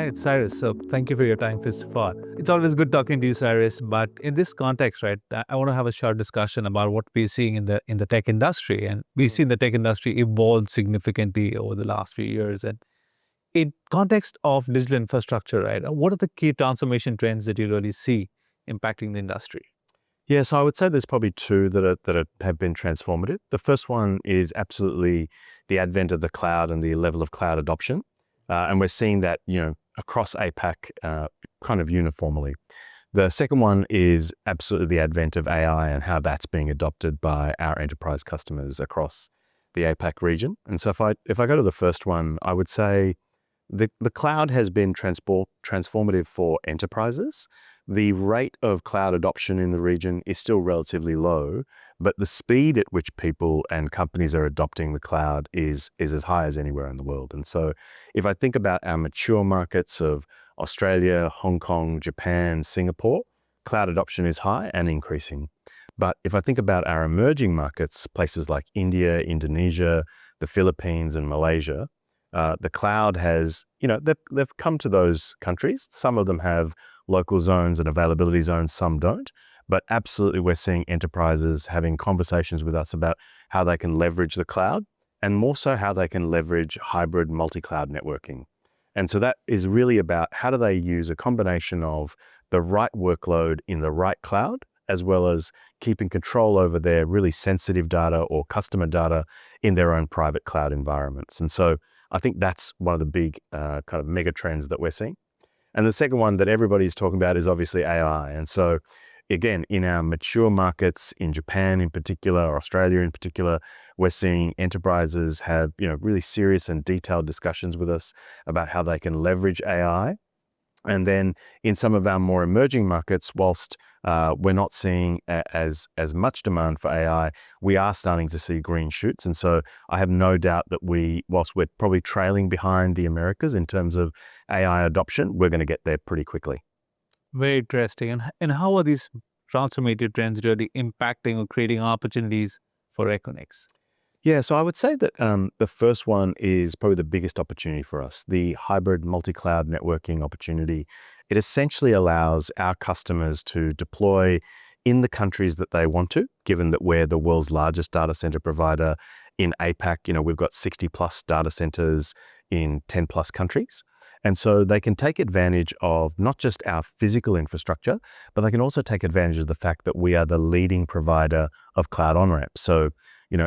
right, Cyrus. So thank you for your time, first of all. It's always good talking to you, Cyrus. But in this context, right, I want to have a short discussion about what we're seeing in the tech industry, and we've seen the tech industry evolve significantly over the last few years. And in context of digital infrastructure, right, what are the key transformation trends that you really see impacting the industry? Yeah, so I would say there's probably two have been transformative. The first one is absolutely the advent of the cloud and the level of cloud adoption, and we're seeing that across APAC kind of uniformly. The second one is absolutely the advent of AI and how that's being adopted by our enterprise customers across the APAC region. And so if I go to the first one, I would say the cloud has been transformative for enterprises. The rate of cloud adoption in the region is still relatively low, but the speed at which people and companies are adopting the cloud is as high as anywhere in the world. And so if I think about our mature markets of Australia, Hong Kong, Japan, Singapore, cloud adoption is high and increasing. But if I think about our emerging markets, places like India, Indonesia, the Philippines, and Malaysia, the cloud has, they've come to those countries. Some of them have local zones and availability zones, some don't. But absolutely, we're seeing enterprises having conversations with us about how they can leverage the cloud and more so how they can leverage hybrid multi-cloud networking. And so that is really about how do they use a combination of the right workload in the right cloud, as well as keeping control over their really sensitive data or customer data in their own private cloud environments. And so I think that's one of the big kind of mega trends that we're seeing. And the second one that everybody's talking about is obviously AI. And so again, in our mature markets, in Japan in particular, or Australia in particular, we're seeing enterprises have really serious and detailed discussions with us about how they can leverage AI. And then in some of our more emerging markets, whilst we're not seeing as much demand for AI, we are starting to see green shoots. And so I have no doubt that whilst we're probably trailing behind the Americas in terms of AI adoption, we're going to get there pretty quickly. Very interesting. And how are these transformative trends really impacting or creating opportunities for Equinix? Yeah, so I would say that the first one is probably the biggest opportunity for us, the hybrid multi-cloud networking opportunity. It essentially allows our customers to deploy in the countries that they want to, given that we're the world's largest data center provider in APAC. We've got 60 plus data centers in 10 plus countries. And so they can take advantage of not just our physical infrastructure, but they can also take advantage of the fact that we are the leading provider of cloud on-ramps. So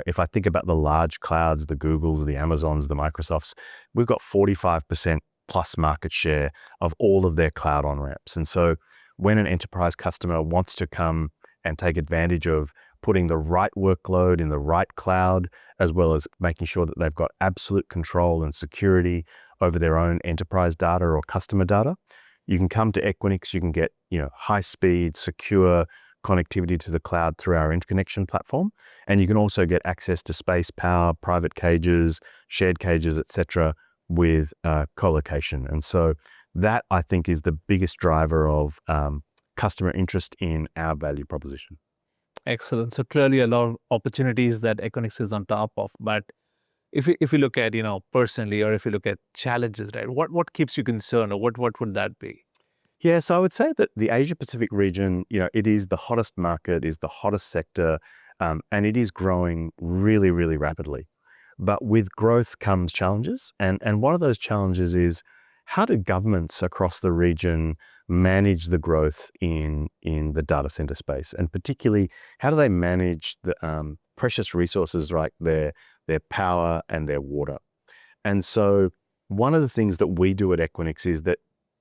if I think about the large clouds, the Googles, the Amazons, the Microsofts, we've got 45% plus market share of all of their cloud on-ramps. And so when an enterprise customer wants to come and take advantage of putting the right workload in the right cloud, as well as making sure that they've got absolute control and security over their own enterprise data or customer data, you can come to Equinix, you can get high speed, secure connectivity to the cloud through our interconnection platform. And you can also get access to space, power, private cages, shared cages, etc., with co-location. And so that, I think, is the biggest driver of customer interest in our value proposition. Excellent. So clearly a lot of opportunities that Equinix is on top of. But if you look at, personally, or if you look at challenges, right, what keeps you concerned, or what would that be? Yeah, so I would say that the Asia Pacific region, it is the hottest market, is the hottest sector, and it is growing really, really rapidly. But with growth comes challenges. And one of those challenges is how do governments across the region manage the growth in the data center space? And particularly, how do they manage the precious resources like their power and their water? And so one of the things that we do at Equinix is that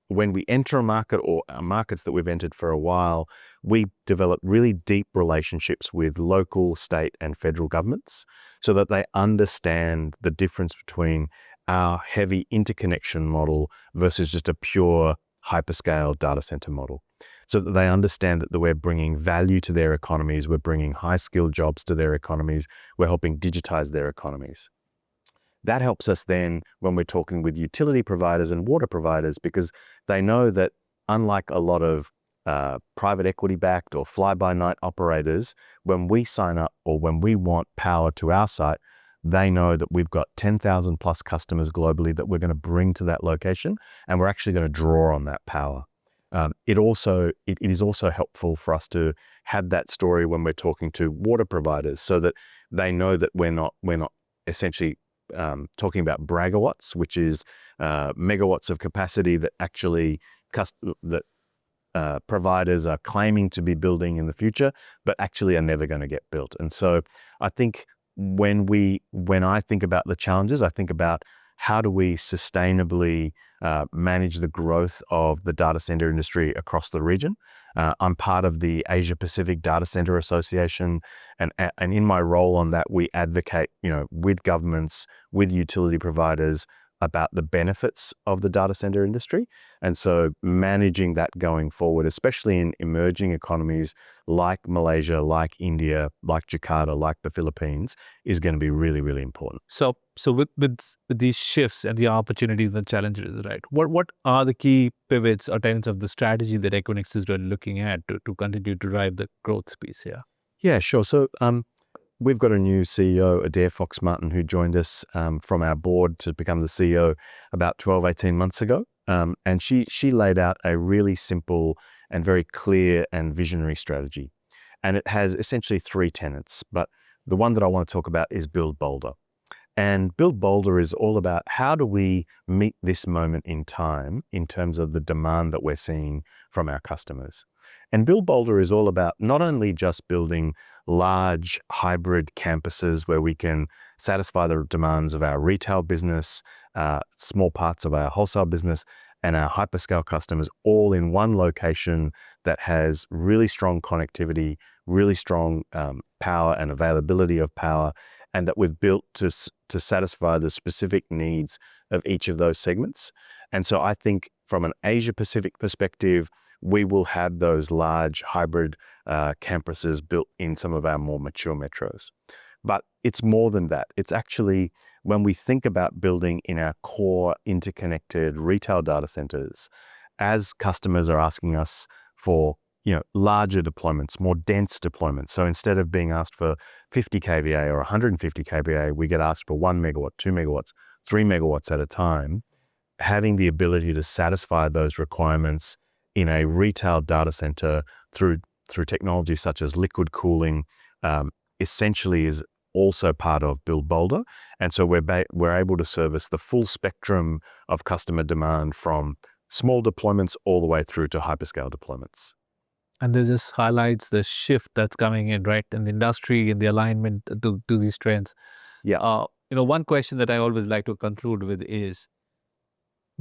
when we enter a market or markets that we've entered for a while, we develop really deep relationships with local, state, and federal governments so that they understand the difference between our heavy interconnection model versus just a pure hyperscale data center model. So that they understand that we're bringing value to their economies, we're bringing high-skilled jobs to their economies, we're helping digitize their economies. That helps us then when we're talking with utility providers and water providers, because they know that unlike a lot of private equity-backed or fly-by-night operators, when we sign up or when we want power to our site, they know that we've got 10,000 plus customers globally that we're going to bring to that location, and we're actually going to draw on that power. It is also helpful for us to have that story when we're talking to water providers, so that they know that we're not essentially talking about bragawatts, which is megawatts of capacity that actually providers are claiming to be building in the future, but actually are never going to get built. And so I think when I think about the challenges, I think about how do we sustainably manage the growth of the data center industry across the region. I'm part of the Asia Pacific Data Center Association, and in my role on that, we advocate, with governments, with utility providers, about the benefits of the data center industry. And so managing that going forward, especially in emerging economies like Malaysia, like India, like Jakarta, like the Philippines, is going to be really, really important. So with these shifts and the opportunities and challenges, right? What are the key pivots or tenets of the strategy that Equinix is really looking at to continue to drive the growth piece here? Yeah, sure. So we've got a new CEO, Adair Fox-Martin, who joined us from our board to become the CEO about 12, 18 months ago. And she laid out a really simple and very clear and visionary strategy. And it has essentially 3 tenets. But the one that I want to talk about is Build Bolder. And Build Bolder is all about how do we meet this moment in time in terms of the demand that we're seeing from our customers. And Build Bolder is all about not only just building large hybrid campuses where we can satisfy the demands of our retail business, small parts of our wholesale business, and our hyperscale customers all in one location that has really strong connectivity, really strong power and availability of power, and that we've built to satisfy the specific needs of each of those segments. And so I think from an Asia Pacific perspective, we will have those large hybrid campuses built in some of our more mature metros. But it's more than that. It's actually, when we think about building in our core interconnected retail data centers, as customers are asking us for larger deployments, more dense deployments. So instead of being asked for 50 kVA or 150 kVA, we get asked for 1 megawatt, 2 megawatts, 3 megawatts at a time. Having the ability to satisfy those requirements in a retail data center through technology such as liquid cooling, essentially is also part of Build Bolder. And so we're able to service the full spectrum of customer demand, from small deployments all the way through to hyperscale deployments. And this just highlights the shift that's coming in, right, in the industry, in the alignment to these trends. Yeah. One question that I always like to conclude with is,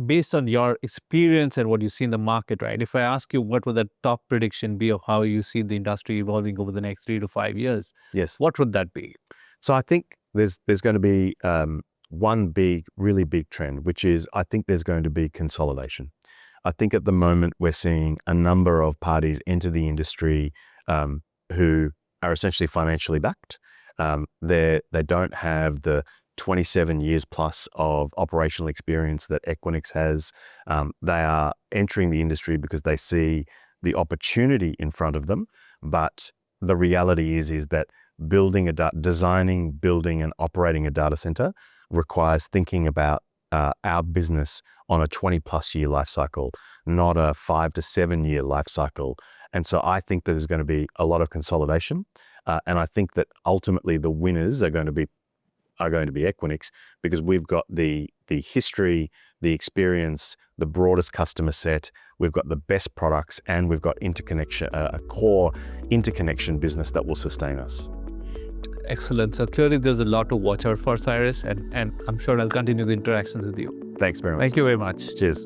based on your experience and what you see in the market, right? If I ask you what would the top prediction be of how you see the industry evolving over the next 3 to 5 years, Yes. what would that be? So I think there's going to be one really big trend, which is I think there's going to be consolidation. I think at the moment we're seeing a number of parties enter the industry who are essentially financially backed. They don't have the 27 years plus of operational experience that Equinix has. They are entering the industry because they see the opportunity in front of them. But the reality is that designing, building, and operating a data center requires thinking about our business on a 20 plus year life cycle, not a 5 to 7 year life cycle. And so I think there's going to be a lot of consolidation. And I think that ultimately the winners are going to be Equinix, because we've got the history, the experience, the broadest customer set, we've got the best products, and we've got a core interconnection business that will sustain us. Excellent. So clearly there's a lot to watch out for, Cyrus, and I'm sure I'll continue the interactions with you. Thanks very much. Thank you very much. Cheers.